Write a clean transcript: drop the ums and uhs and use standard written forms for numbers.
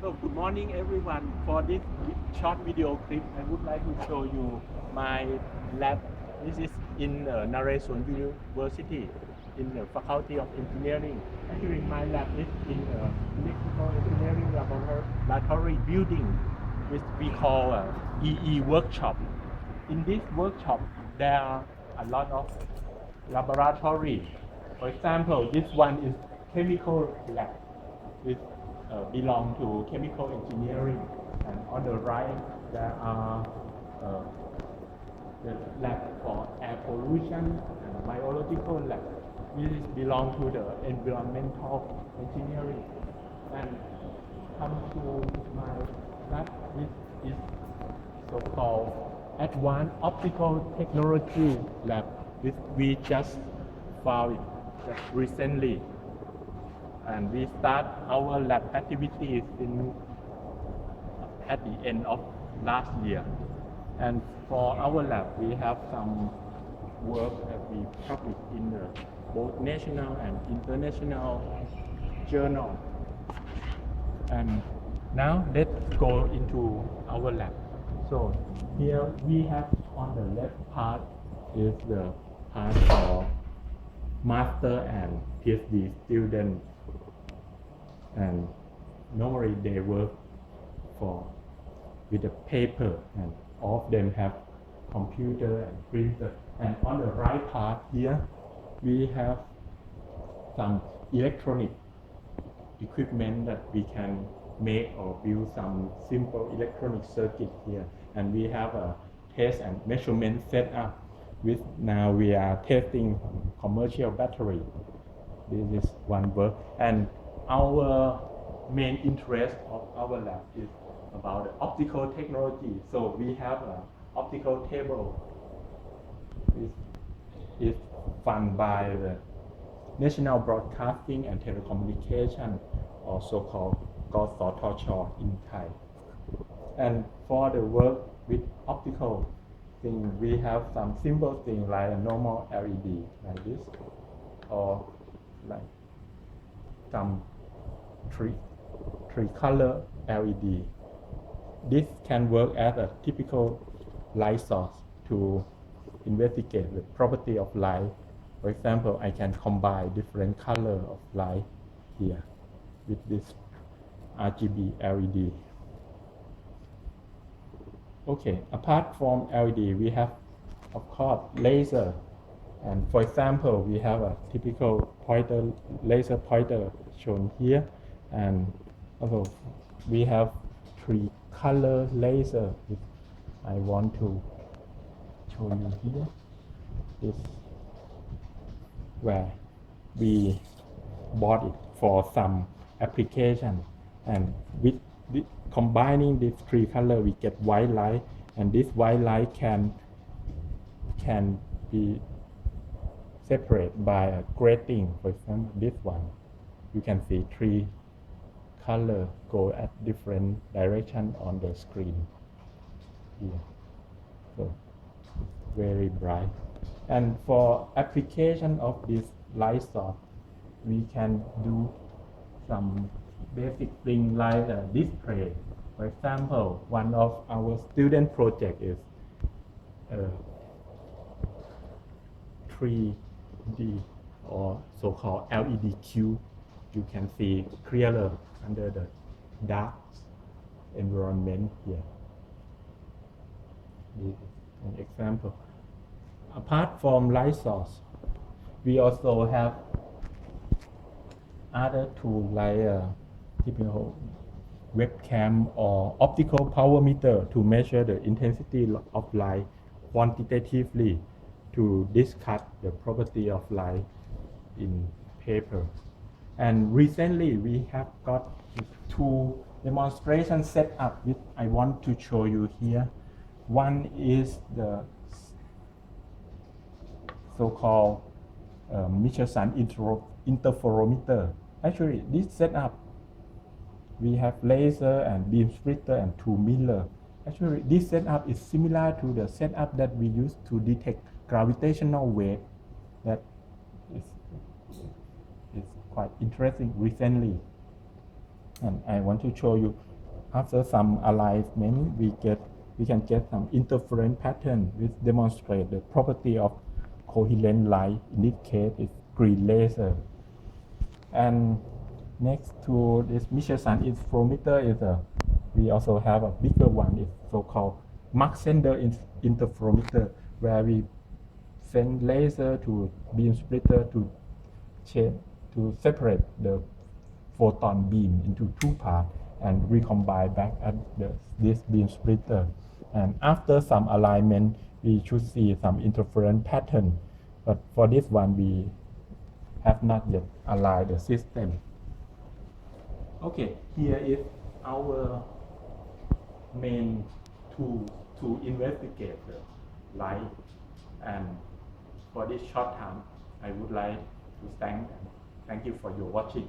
So good morning everyone. For this short video clip, I would like to show you my lab. This is in Naresuan University in the Faculty of Engineering. Actually, my lab is in electrical engineering laboratory building, which we call EE workshop. In this workshop, there are a lot of laboratory. For example, this one is chemical lab, which belong to chemical engineering, and on the right there are the lab for air pollution and biological lab, which belong to the environmental engineering. And come to my lab, which is so-called advanced optical technology lab, which we just found it just recently. And we start our lab activities at the end of last year. And for our lab, we have some work that we publish in the both national and international journal. And now let's go into our lab. So here we have on the left part is the part for master and PhD students. And normally they work with a paper, and all of them have computer and printer. And on the right part here, we have some electronic equipment that we can make or build some simple electronic circuit here. And we have a test and measurement setup, which now we are testing commercial battery. This is one work. And our main interest of our lab is about the optical technology. So we have an optical table, which is funded by the National Broadcasting and Telecommunication, also calledกสทช in Thai. And for the work with optical thing, we have some simple thing like a normal LED like this, or like some three color LED. This can work as a typical light source to investigate the property of light. For example, I can combine different color of light here with this RGB LED. Okay, apart from LED, we have of course laser. And for example, we have a typical pointer, laser pointer shown here. And also we have three color laser, which I want to show you here. This where we bought it for some application, and with combining these three color, we get white light, and this white light can be separated by a grating. For example, this one, you can see three color go at different direction on the screen here. So very bright. And for application of this light source, we can do some basic thing like a display. For example, one of our student project is 3D or so-called LED cube. You can see clearer under the dark environment here. This is an example. Apart from light source, we also have other tools like typical webcam or optical power meter to measure the intensity of light quantitatively to discuss the property of light in paper. And recently we have got two demonstration setup which I want to show you here. One is the so-called Michelson interferometer. Actually, this setup, we have laser and beam splitter and two mirror. Actually, this setup is similar to the setup that we use to detect gravitational wave. That is quite interesting recently. And I want to show you after some alignment we can get some interference pattern which demonstrate the property of coherent light. In this case it's green laser. And next to this Michelson interferometer is we also have a bigger one. It's so-called Mach sender interferometer, where we send laser to beam splitter to separate the photon beam into two parts and recombine back at this beam splitter. And after some alignment, we should see some interference pattern. But for this one, we have not yet aligned the system. Okay, here is our main tool to investigate the light. And for this short time, I would like to thank you for your watching.